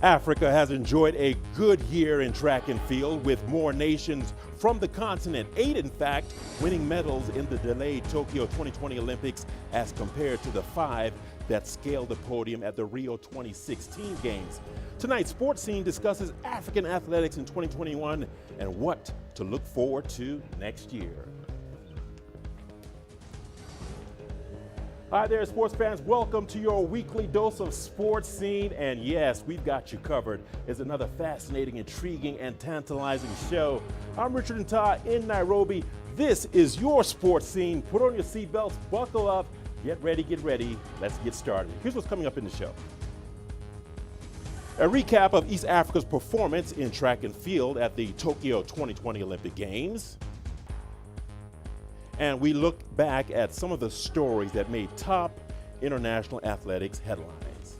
Africa has enjoyed a good year in track and field, with more nations from the continent, 8 in fact, winning medals in the delayed Tokyo 2020 Olympics as compared to the 5 that scaled the podium at the Rio 2016 Games. Tonight's Sports Scene discusses African athletics in 2021 and what to look forward to next year. Hi there, sports fans. Welcome to your weekly dose of Sports Scene. And yes, we've got you covered. It's another fascinating, intriguing, and tantalizing show. I'm Richard Nta in Nairobi. This is your Sports Scene. Put on your seatbelts, buckle up, get ready. Let's get started. Here's what's coming up in the show. A recap of East Africa's performance in track and field at the Tokyo 2020 Olympic Games. And we look back at some of the stories that made top international athletics headlines.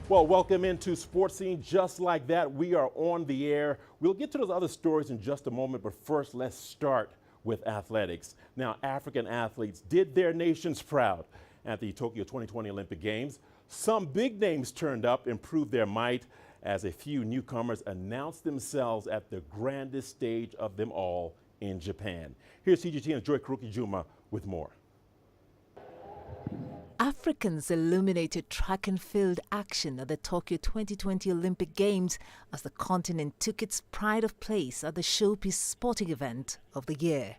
Well, welcome into Sports Scene. Just like that, we are on the air. We'll get to those other stories in just a moment, but first, let's start with athletics. Now, African athletes did their nations proud at the Tokyo 2020 Olympic Games. Some big names turned up and proved their might as a few newcomers announced themselves at the grandest stage of them all in Japan. Here's CGTN's Joy Juma with more. Africans illuminated track and field action at the Tokyo 2020 Olympic Games as the continent took its pride of place at the showpiece sporting event of the year.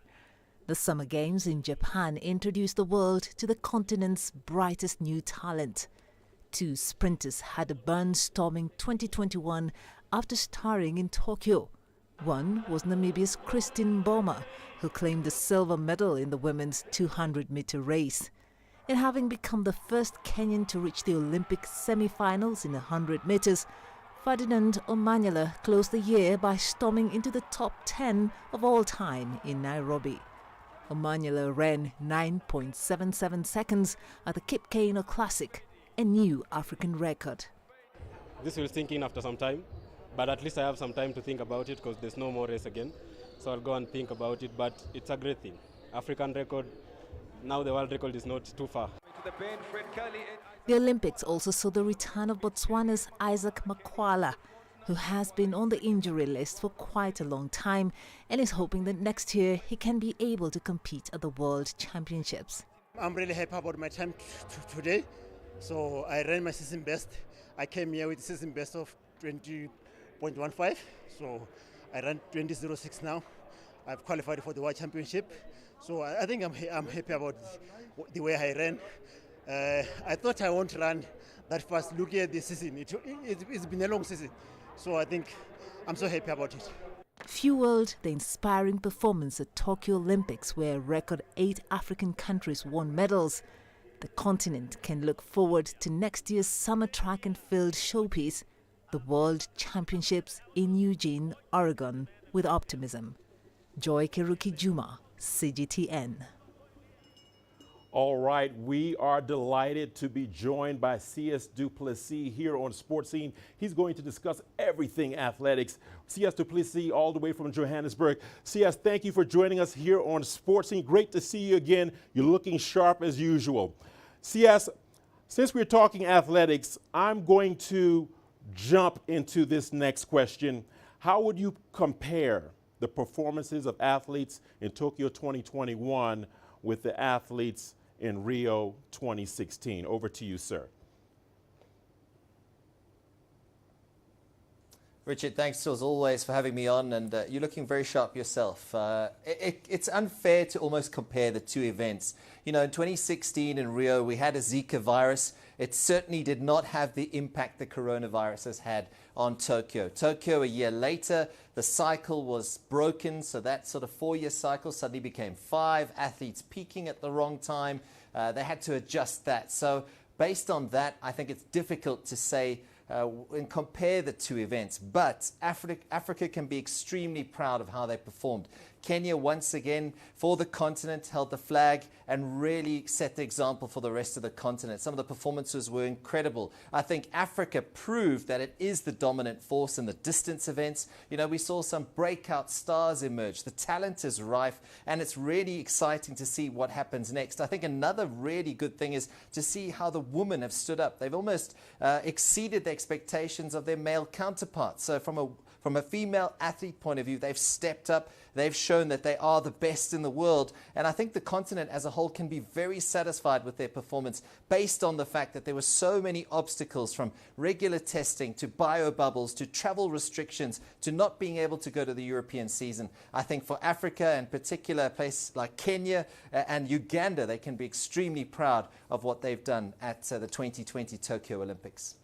The Summer Games in Japan introduced the world to the continent's brightest new talent. Two sprinters had a barnstorming 2021 after starring in Tokyo. One was Namibia's Christine Boma, who claimed the silver medal in the women's 200-meter race. And having become the first Kenyan to reach the Olympic semi-finals in 100 meters, Ferdinand Omanyala closed the year by storming into the top 10 of all time in Nairobi. Omanyala ran 9.77 seconds at the Cape Kano Classic, a new African record. This will sink in after some time, but at least I have some time to think about it because there's no more race again. So I'll go and think about it, but it's a great thing. African record, now the world record is not too far. The Olympics also saw the return of Botswana's Isaac Makwala, who has been on the injury list for quite a long time and is hoping that next year he can be able to compete at the World Championships. I'm really happy about my time today. So I ran my season best. I came here with season best of 20.15. So I ran 20.06 now. I've qualified for the World Championship. So I think I'm happy about the way I ran. I thought I won't run that fast. Look at this season. It's been a long season. So I think I'm so happy about it. Fueled the inspiring performance at Tokyo Olympics, where a record 8 African countries won medals, the continent can look forward to next year's summer track and field showpiece, the World Championships in Eugene, Oregon, with optimism. Joy Juma, CGTN. All right, we are delighted to be joined by C.S. Duplessis here on Sports Scene. He's going to discuss everything athletics. C.S. Duplessis all the way from Johannesburg. C.S., thank you for joining us here on Sports Scene. Great to see you again. You're looking sharp as usual. C.S., since we're talking athletics, I'm going to jump into this next question. How would you compare the performances of athletes in Tokyo 2021 with the athletes in Rio 2016? Over to you, sir. Richard, thanks as always for having me on, and you're looking very sharp yourself. It's unfair to almost compare the two events. You know, in 2016 in Rio, we had a Zika virus. It certainly did not have the impact the coronavirus has had on Tokyo. Tokyo, a year later, the cycle was broken, so that sort of 4-year cycle suddenly became 5, athletes peaking at the wrong time. They had to adjust that. So based on that, I think it's difficult to say and compare the two events, but Africa can be extremely proud of how they performed. Kenya once again for the continent held the flag and really set the example for the rest of the continent. Some of the performances were incredible. I think Africa proved that it is the dominant force in the distance events. You know, we saw some breakout stars emerge. The talent is rife, and it's really exciting to see what happens next. I think another really good thing is to see how the women have stood up. They've almost exceeded the expectations of their male counterparts. So from a female athlete point of view, they've stepped up. They've shown that they are the best in the world. And I think the continent as a whole can be very satisfied with their performance based on the fact that there were so many obstacles, from regular testing to bio bubbles to travel restrictions to not being able to go to the European season. I think for Africa, in particular, a place like Kenya and Uganda, they can be extremely proud of what they've done at the 2020 Tokyo Olympics.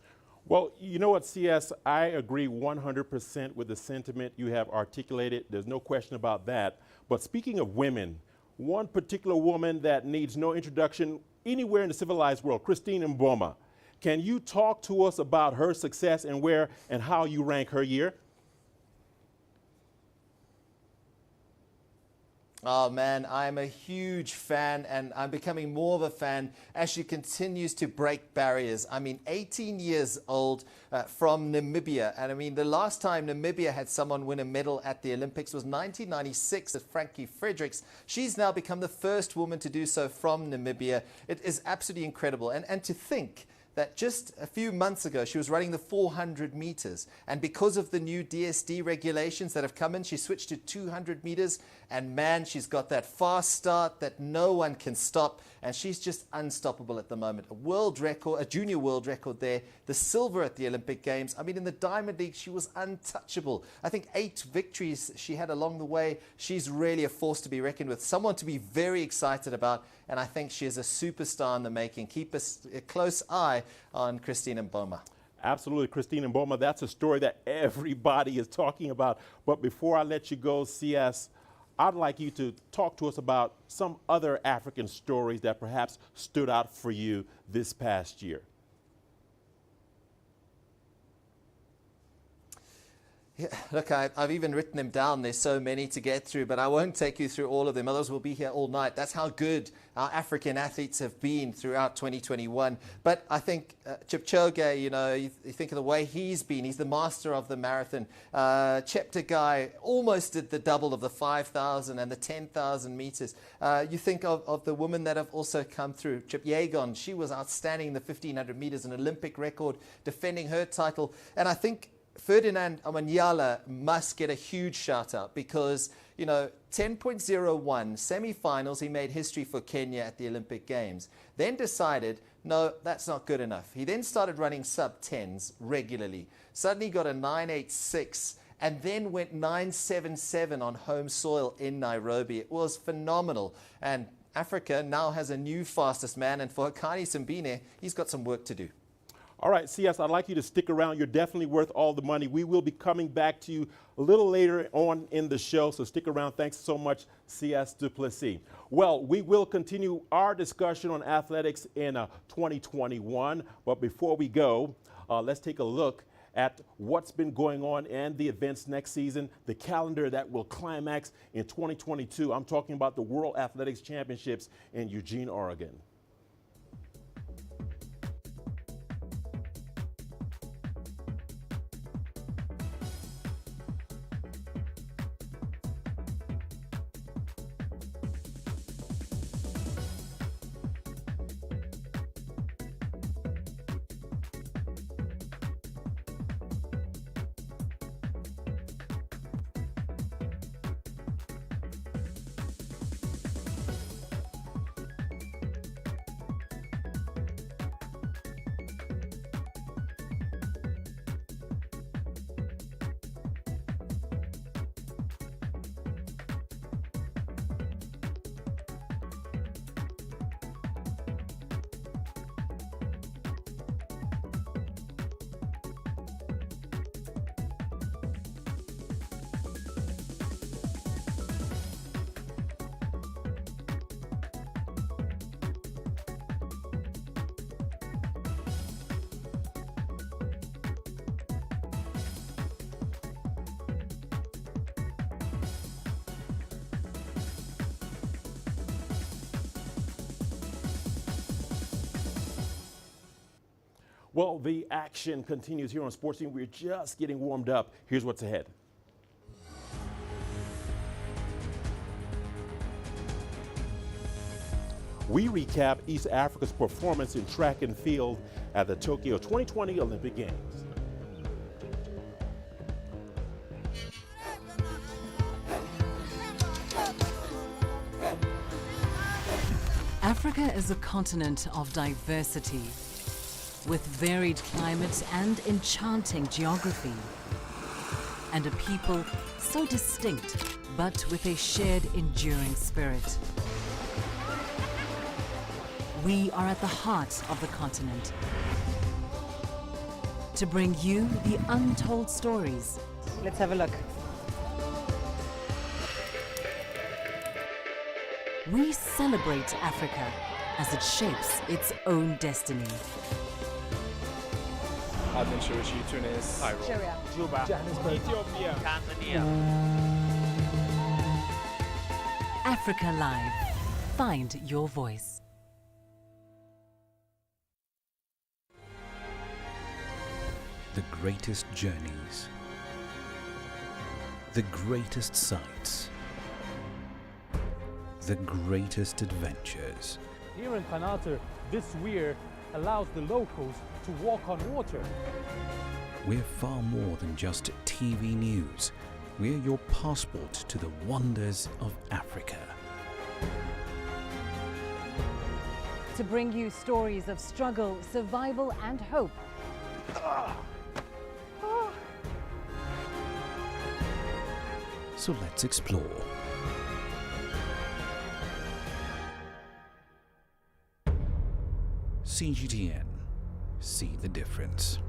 Well, you know what, CS, I agree 100% with the sentiment you have articulated. There's no question about that. But speaking of women, one particular woman that needs no introduction anywhere in the civilized world, Christine Mboma. Can you talk to us about her success and where and how you rank her year? Oh man, I'm a huge fan, and I'm becoming more of a fan as she continues to break barriers. I mean, 18 years old from Namibia. And I mean, the last time Namibia had someone win a medal at the Olympics was 1996 at Frankie Fredericks. She's now become the first woman to do so from Namibia. It is absolutely incredible. And to think that just a few months ago, she was running the 400 meters. And because of the new DSD regulations that have come in, she switched to 200 meters. And man, she's got that fast start that no one can stop. And she's just unstoppable at the moment. A world record, a junior world record there. The silver at the Olympic Games. I mean, in the Diamond League, she was untouchable. I think 8 victories she had along the way. She's really a force to be reckoned with. Someone to be very excited about. And I think she is a superstar in the making. Keep a close eye on Christine Mboma. Absolutely, Christine Mboma. That's a story that everybody is talking about. But before I let you go, CS, I'd like you to talk to us about some other African stories that perhaps stood out for you this past year. Yeah, look, I've even written them down. There's so many to get through, but I won't take you through all of them. Others will be here all night. That's how good our African athletes have been throughout 2021. But I think Kipchoge, you know, you think of the way he's been. He's the master of the marathon. Cheptegei almost did the double of the 5,000 and the 10,000 meters. You think of the women that have also come through. Chepyegon, she was outstanding in the 1,500 meters, an Olympic record, defending her title. And I think Ferdinand Amanyala must get a huge shout out because, you know, 10.01 semi-finals, he made history for Kenya at the Olympic Games. Then decided, no, that's not good enough. He then started running sub-10s regularly. Suddenly got a 9.86 and then went 9.77 on home soil in Nairobi. It was phenomenal. And Africa now has a new fastest man. And for Hakani Simbine, he's got some work to do. All right, CS, I'd like you to stick around. You're definitely worth all the money. We will be coming back to you a little later on in the show, so stick around. Thanks so much, CS du Plessis. Well, we will continue our discussion on athletics in 2021, but before we go, let's take a look at what's been going on and the events next season, the calendar that will climax in 2022. I'm talking about the World Athletics Championships in Eugene, Oregon. Well, the action continues here on Sports Scene. We're just getting warmed up. Here's what's ahead. We recap East Africa's performance in track and field at the Tokyo 2020 Olympic Games. Africa is a continent of diversity, with varied climates and enchanting geography, and a people so distinct, but with a shared enduring spirit. We are at the heart of the continent to bring you the untold stories. Let's have a look. We celebrate Africa as it shapes its own destiny. Tunis, Sharia. Africa Live. Find your voice. The greatest journeys, the greatest sights, the greatest adventures. Here in Qanater, this weir allows the locals to walk on water. We're far more than just TV news. We're your passport to the wonders of Africa. To bring you stories of struggle, survival and hope. So let's explore. CGTN. See the difference.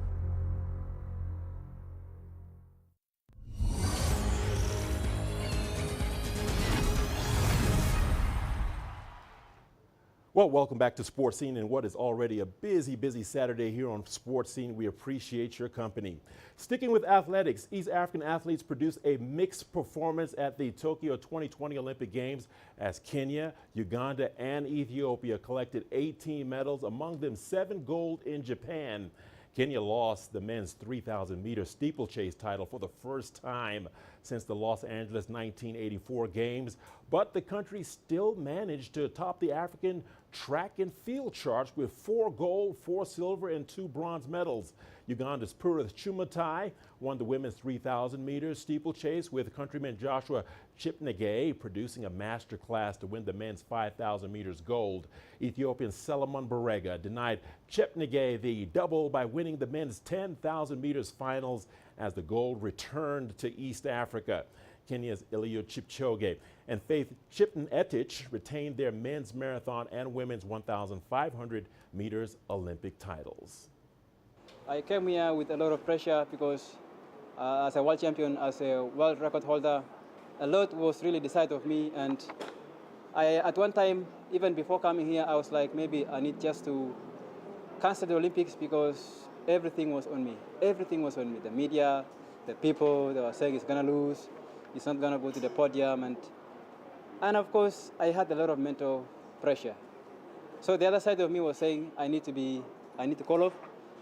Well, welcome back to Sports Scene and what is already a busy Saturday here on Sports Scene. We appreciate your company. Sticking with athletics, East African athletes produced a mixed performance at the Tokyo 2020 Olympic Games as Kenya, Uganda, and Ethiopia collected 18 medals, among them 7 gold in Japan. Kenya lost the men's 3,000-meter steeplechase title for the first time since the Los Angeles 1984 Games, but the country still managed to top the African track and field charts with 4 gold, 4 silver, and 2 bronze medals. Uganda's Purith Chumatai won the women's 3,000-meter steeplechase, with countryman Joshua Chipnegay producing a master class to win the men's 5,000 meters gold. Ethiopian Solomon Barega denied Chepnegay the double by winning the men's 10,000 meters finals as the gold returned to East Africa. Kenya's Eliud Kipchoge and Faith Chepngetich retained their men's marathon and women's 1,500 meters Olympic titles. I came here with a lot of pressure because as a world champion, as a world record holder, a lot was really decided of me, and at one time, even before coming here, I was like, maybe I need just to cancel the Olympics because everything was on me. Everything was on me. The media, the people, they were saying it's gonna lose, it's not gonna go to the podium, and of course, I had a lot of mental pressure. So the other side of me was saying, I need to call off,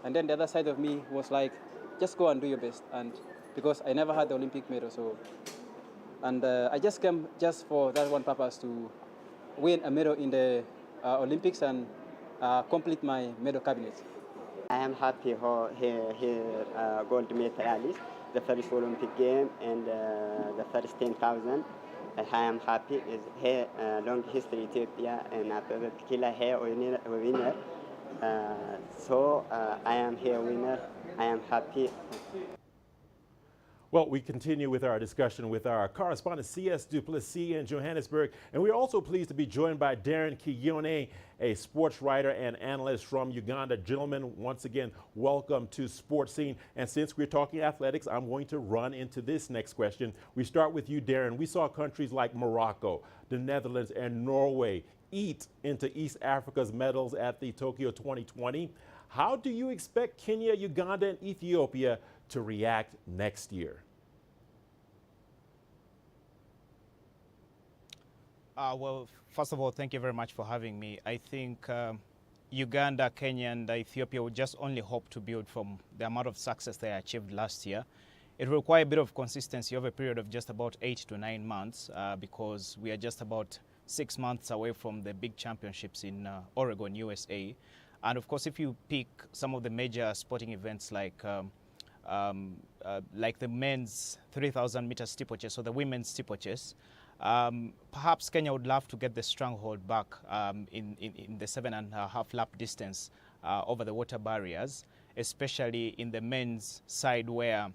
and then the other side of me was like, just go and do your best, and because I never had the Olympic medal, so. And I just came just for that one purpose, to win a medal in the Olympics and complete my medal cabinet. I am happy here gold medalist, the first Olympic game and the first 10,000. I am happy. Is here long history Ethiopia and particular here winner. So I am here winner. I am happy. Well, we continue with our discussion with our correspondent C.S. Duplessis in Johannesburg, and we're also pleased to be joined by Darren Kiyone, a sports writer and analyst from Uganda. Gentlemen, once again, welcome to Sports Scene. And since we're talking athletics, I'm going to run into this next question. We start with you, Darren. We saw countries like Morocco, the Netherlands, and Norway eat into East Africa's medals at the Tokyo 2020. How do you expect Kenya, Uganda, and Ethiopia to react next year? Well, first of all, thank you very much for having me. I think Uganda, Kenya, and Ethiopia would just only hope to build from the amount of success they achieved last year. It will require a bit of consistency over a period of just about 8 to 9 months because we are just about 6 months away from the big championships in Oregon, USA. And of course, if you pick some of the major sporting events like the men's 3,000 meter steeplechase or the women's steeplechase, perhaps Kenya would love to get the stronghold back in the 7.5 lap distance over the water barriers, especially in the men's side where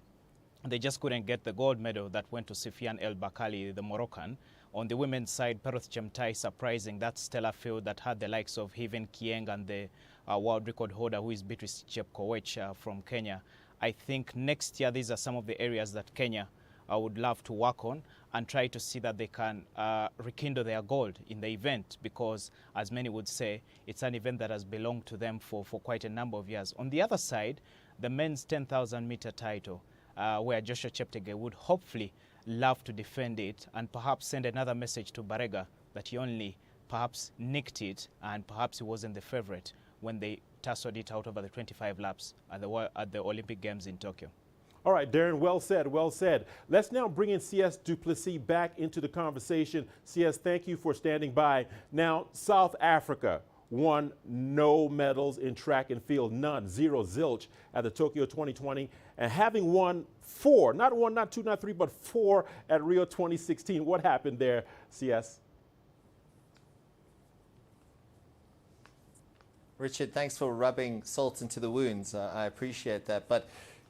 they just couldn't get the gold medal that went to Sifian El Bakali, the Moroccan. On the women's side, Richard Nta is surprising that stellar field that had the likes of Heaven Kieng and the world record holder who is Beatrice Chepkoech from Kenya. I think next year these are some of the areas that Kenya would love to work on and try to see that they can rekindle their gold in the event because, as many would say, it's an event that has belonged to them for quite a number of years. On the other side, the men's 10,000 meter title, where Joshua Cheptegei would hopefully love to defend it and perhaps send another message to Barega that he only perhaps nicked it and perhaps he wasn't the favorite when they tussled it out over the 25 laps at the Olympic Games in Tokyo. All right, Darren, well said, well said. Let's now bring in CS du Plessis back into the conversation. CS, thank you for standing by. Now, South Africa won no medals in track and field, none, zero, zilch at the Tokyo 2020, and having won 4, not 1, not 2, not 3, but 4 at Rio 2016. What happened there, CS? Richard, thanks for rubbing salt into the wounds. I appreciate that. But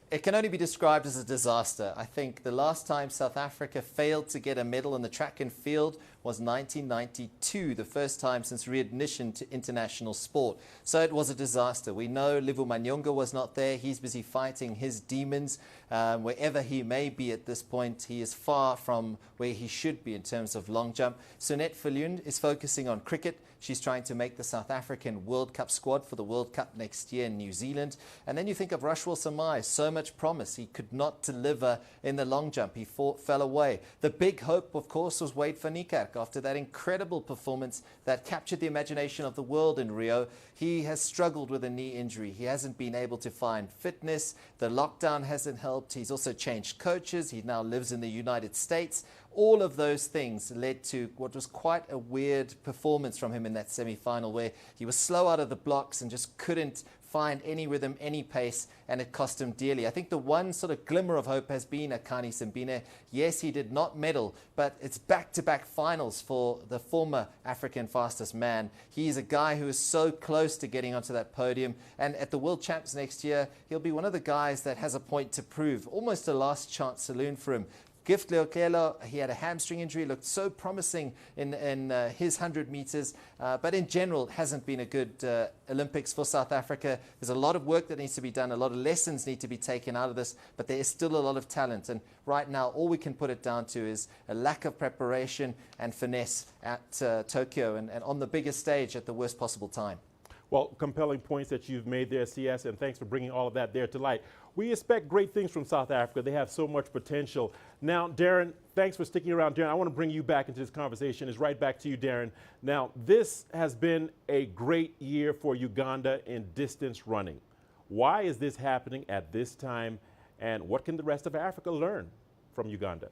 it can only be described as a disaster. I think the last time South Africa failed to get a medal in the track and field was 1992, the first time since readmission to international sport. So it was a disaster. We know Livu Manyonga was not there. He's busy fighting his demons. Wherever he may be at this point, he is far from where he should be in terms of long jump. Sunette Viljoen is focusing on cricket. She's trying to make the South African World Cup squad for the World Cup next year in New Zealand. And then you think of Rashwal Samai, so much promise. He could not deliver in the long jump. He fell away. The big hope, of course, was Wade van Niekerk after that incredible performance that captured the imagination of the world in Rio. He has struggled with a knee injury. He hasn't been able to find fitness. The lockdown hasn't helped. He's also changed coaches. He now lives in the United States. All of those things led to what was quite a weird performance from him in that semi-final where he was slow out of the blocks and just couldn't find any rhythm, any pace, and it cost him dearly. I think the one sort of glimmer of hope has been Akani Simbine. Yes, he did not medal, but it's back-to-back finals for the former African fastest man. He's a guy who is so close to getting onto that podium, and at the World Champs next year, he'll be one of the guys that has a point to prove. Almost a last chance saloon for him. Gift Leokelo, he had a hamstring injury, looked so promising in his 100 meters, but in general, it hasn't been a good Olympics for South Africa. There's a lot of work that needs to be done, a lot of lessons need to be taken out of this, but there is still a lot of talent. And right now, all we can put it down to is a lack of preparation and finesse at Tokyo and on the biggest stage at the worst possible time. Well, compelling points that you've made there, CS, and thanks for bringing all of that there to light. We expect great things from South Africa. They have so much potential. Now, Darren, thanks for sticking around. Darren, I want to bring you back into this conversation. It's right back to you, Darren. Now, this has been a great year for Uganda in distance running. Why is this happening at this time, and what can the rest of Africa learn from Uganda?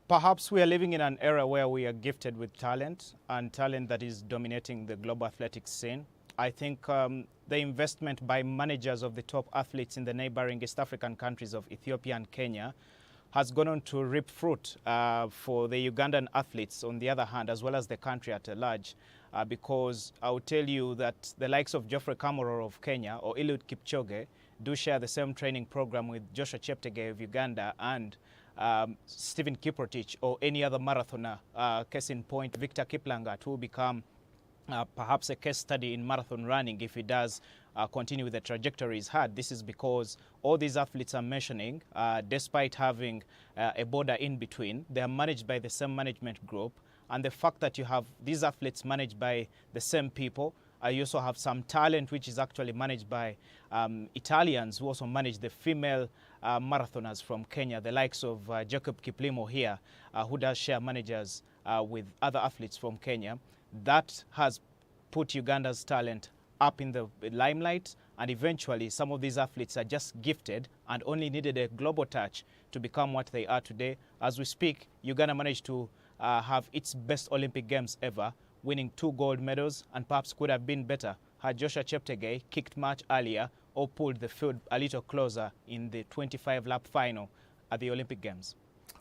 Perhaps we are living in an era where we are gifted with talent, and talent that is dominating the global athletics scene. I think the investment by managers of the top athletes in the neighboring East African countries of Ethiopia and Kenya has gone on to reap fruit for the Ugandan athletes, on the other hand, as well as the country at large. Because I will tell you that the likes of Geoffrey Kamworor of Kenya or Eliud Kipchoge do share the same training program with Joshua Cheptegei of Uganda and Stephen Kiprotich or any other marathoner. Case in point, Victor Kiplangat, who will become perhaps a case study in marathon running if he does continue with the trajectory he's had. This is because all these athletes are mentioning, despite having a border in between, they are managed by the same management group. And the fact that you have these athletes managed by the same people, you also have some talent which is actually managed by Italians who also manage the female marathoners from Kenya, the likes of Jacob Kiplimo here, who does share managers with other athletes from Kenya. That has put Uganda's talent up in the limelight, and eventually some of these athletes are just gifted and only needed a global touch to become what they are today. As we speak, Uganda managed to have its best Olympic Games ever, winning 2 gold medals, and perhaps could have been better had Joshua Cheptegei kicked much earlier or pulled the field a little closer in the 25-lap final at the Olympic Games.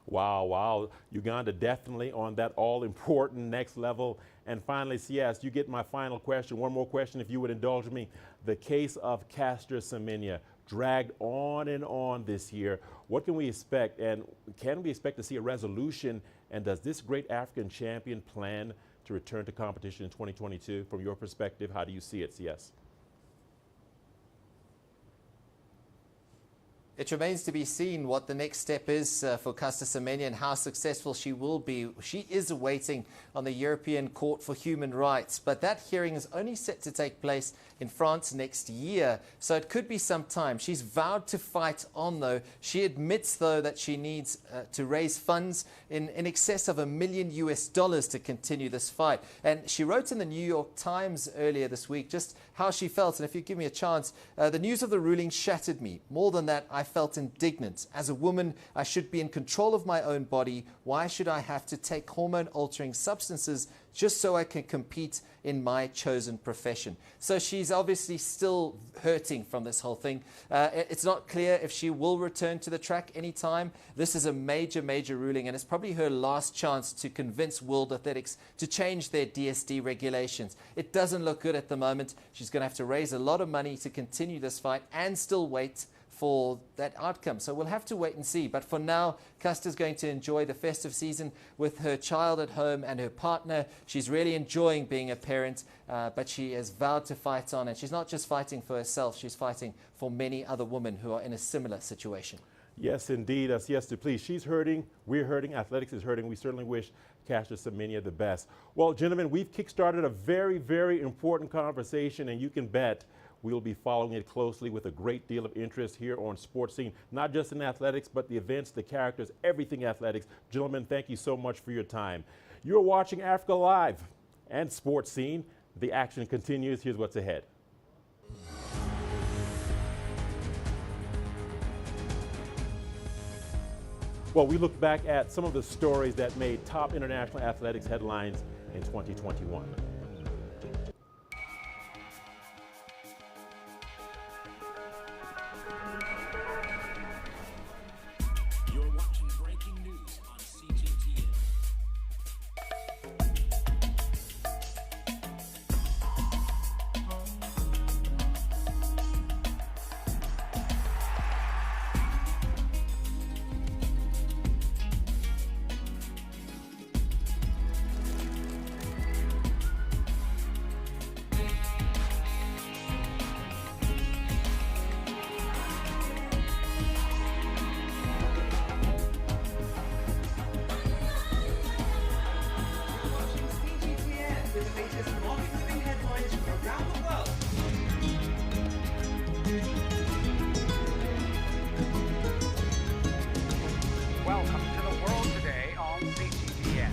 Wow, wow. Uganda definitely on that all-important next level. And finally, CS, you get my final question. One more question, if you would indulge me. The case of Caster Semenya dragged on and on this year. What can we expect? And can we expect to see a resolution? And does this great African champion plan to return to competition in 2022? From your perspective, how do you see it, CS? It remains to be seen what the next step is for Caster Semenya and how successful she will be. She is awaiting on the European Court for Human Rights, but that hearing is only set to take place in France next year, so it could be some time. She's vowed to fight on, though. She admits, though, that she needs to raise funds in excess of $1 million to continue this fight. And she wrote in the New York Times earlier this week just how she felt. And if you give me a chance, the news of the ruling shattered me. More than that, I felt indignant. As a woman, I should be in control of my own body. Why should I have to take hormone-altering substances just so I can compete in my chosen profession? So she's obviously still hurting from this whole thing. It's not clear if she will return to the track anytime. This is a major, major ruling, and it's probably her last chance to convince World Athletics to change their DSD regulations. It doesn't look good at the moment. She's going to have to raise a lot of money to continue this fight and still wait for that outcome. So we'll have to wait and see. But for now, Caster's going to enjoy the festive season with her child at home and her partner. She's really enjoying being a parent, but she has vowed to fight on. And she's not just fighting for herself, she's fighting for many other women who are in a similar situation. Yes, indeed. Yes, please. She's hurting. We're hurting. Athletics is hurting. We certainly wish Caster Semenya the best. Well, gentlemen, we've kickstarted a very, very important conversation, and you can bet we'll be following it closely with a great deal of interest here on Sports Scene, not just in athletics, but the events, the characters, everything athletics. Gentlemen, thank you so much for your time. You're watching Africa Live and Sports Scene. The action continues. Here's what's ahead. Well, we look back at some of the stories that made top international athletics headlines in 2021. You're watching breaking news on CGTN. Welcome to the world today on CGTN.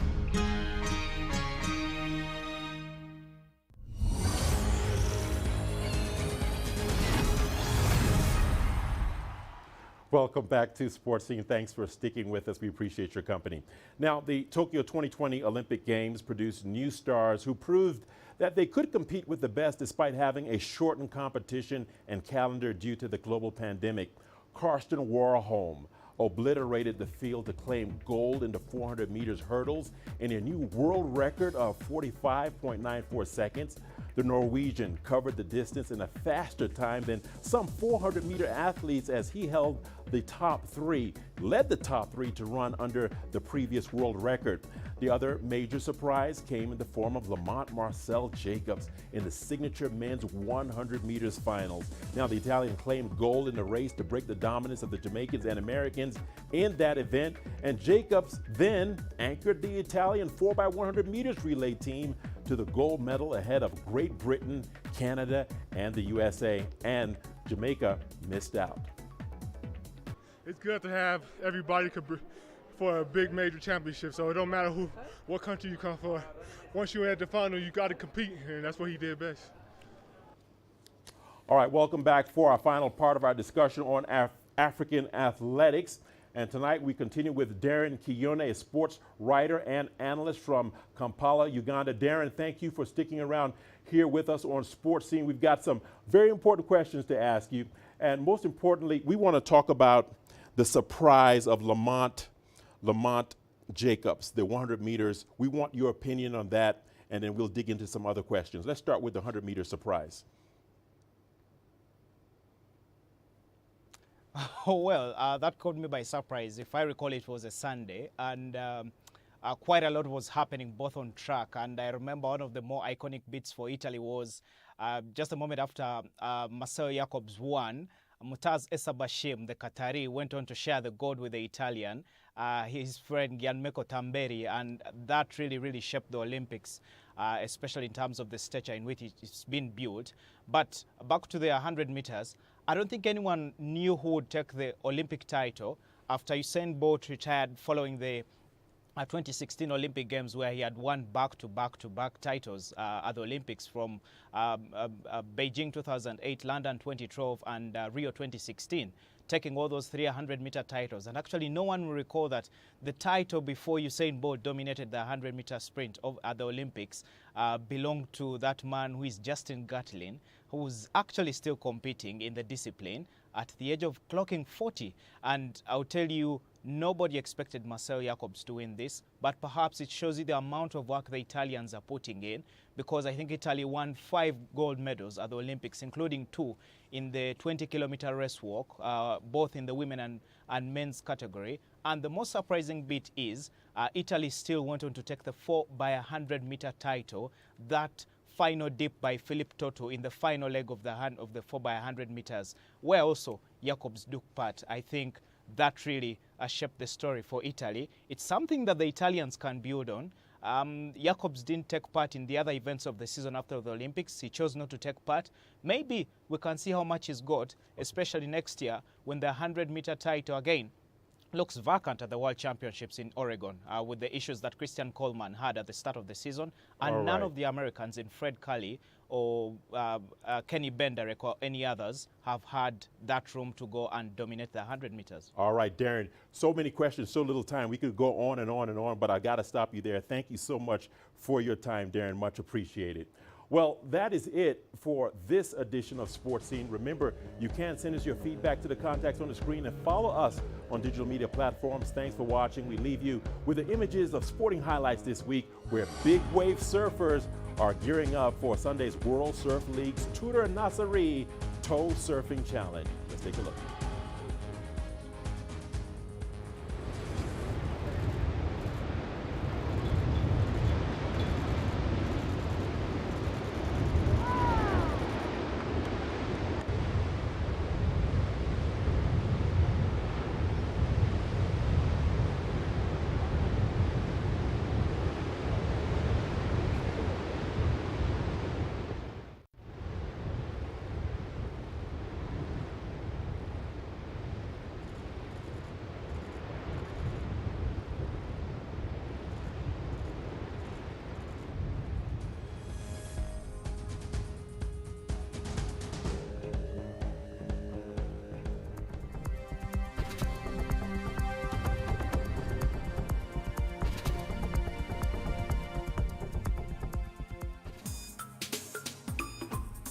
Welcome back to Sports Scene. Thanks for sticking with us. We appreciate your company. Now, the Tokyo 2020 Olympic Games produced new stars who proved that they could compete with the best despite having a shortened competition and calendar due to the global pandemic. Karsten Warholm obliterated the field to claim gold in the 400 meters hurdles in a new world record of 45.94 seconds. The Norwegian covered the distance in a faster time than some 400-meter athletes as he held the top three, led the top three to run under the previous world record. The other major surprise came in the form of Lamont Marcel Jacobs in the signature men's 100 meters finals. Now, the Italian claimed gold in the race to break the dominance of the Jamaicans and Americans in that event, and Jacobs then anchored the Italian 4x100 meters relay team to the gold medal ahead of Great Britain, Canada, and the USA, and Jamaica missed out. It's good to have everybody for a big major championship. So it don't matter what country you come for. Once you're at the final, you got to compete, and that's what he did best. All right, welcome back for our final part of our discussion on African athletics. And tonight we continue with Darren Kiyone, a sports writer and analyst from Kampala, Uganda. Darren, thank you for sticking around here with us on Sports Scene. We've got some very important questions to ask you. And most importantly, we want to talk about the surprise of Lamont Jacobs, the 100 meters. We want your opinion on that, and then we'll dig into some other questions. Let's start with the 100-meter surprise. Oh, well, that caught me by surprise. If I recall, it was a Sunday, and quite a lot was happening both on track. And I remember one of the more iconic bits for Italy was just a moment after Marcel Jacobs won, Mutaz Essabashim, the Qatari, went on to share the gold with the Italian, his friend Gianmeko Tamberi, and that really shaped the Olympics, especially in terms of the stature in which it's been built. But back to the 100 meters, I don't think anyone knew who would take the Olympic title after Usain Bolt retired following the 2016 Olympic Games, where he had won back-to-back titles at the Olympics from Beijing 2008, London 2012, and Rio 2016, taking all those 300-meter titles. And actually, no one will recall that the title before Usain Bolt dominated the 100-meter sprint at the Olympics belonged to that man who is Justin Gatlin, who's actually still competing in the discipline at the age of clocking 40. And I'll tell you, nobody expected Marcel Jacobs to win this, but perhaps it shows you the amount of work the Italians are putting in, because I think Italy won 5 gold medals at the Olympics, including 2 in the 20-kilometer race walk, both in the women and men's category. And the most surprising bit is Italy still went on to take the 4x100-meter title, that final dip by Philip Toto in the final leg of the 4x100 meters, where also Jacobs took part. I think that really shaped the story for Italy. It's something that the Italians can build on. Jacobs didn't take part in the other events of the season after the Olympics. He chose not to take part. Maybe we can see how much he's got, especially next year when the 100-meter title again looks vacant at the World Championships in Oregon, with the issues that Christian Coleman had at the start of the season, and none of the Americans in Fred Curley or Kenny Benderek or any others have had that room to go and dominate the 100 meters. All right, Darren, so many questions, so little time. We could go on and on and on, but I got to stop you there. Thank you so much for your time, Darren. Much appreciated. Well, that is it for this edition of Sports Scene. Remember, you can send us your feedback to the contacts on the screen and follow us on digital media platforms. Thanks for watching. We leave you with the images of sporting highlights this week, where big wave surfers are gearing up for Sunday's World Surf League's Tudor Nasseri Toe Surfing Challenge. Let's take a look.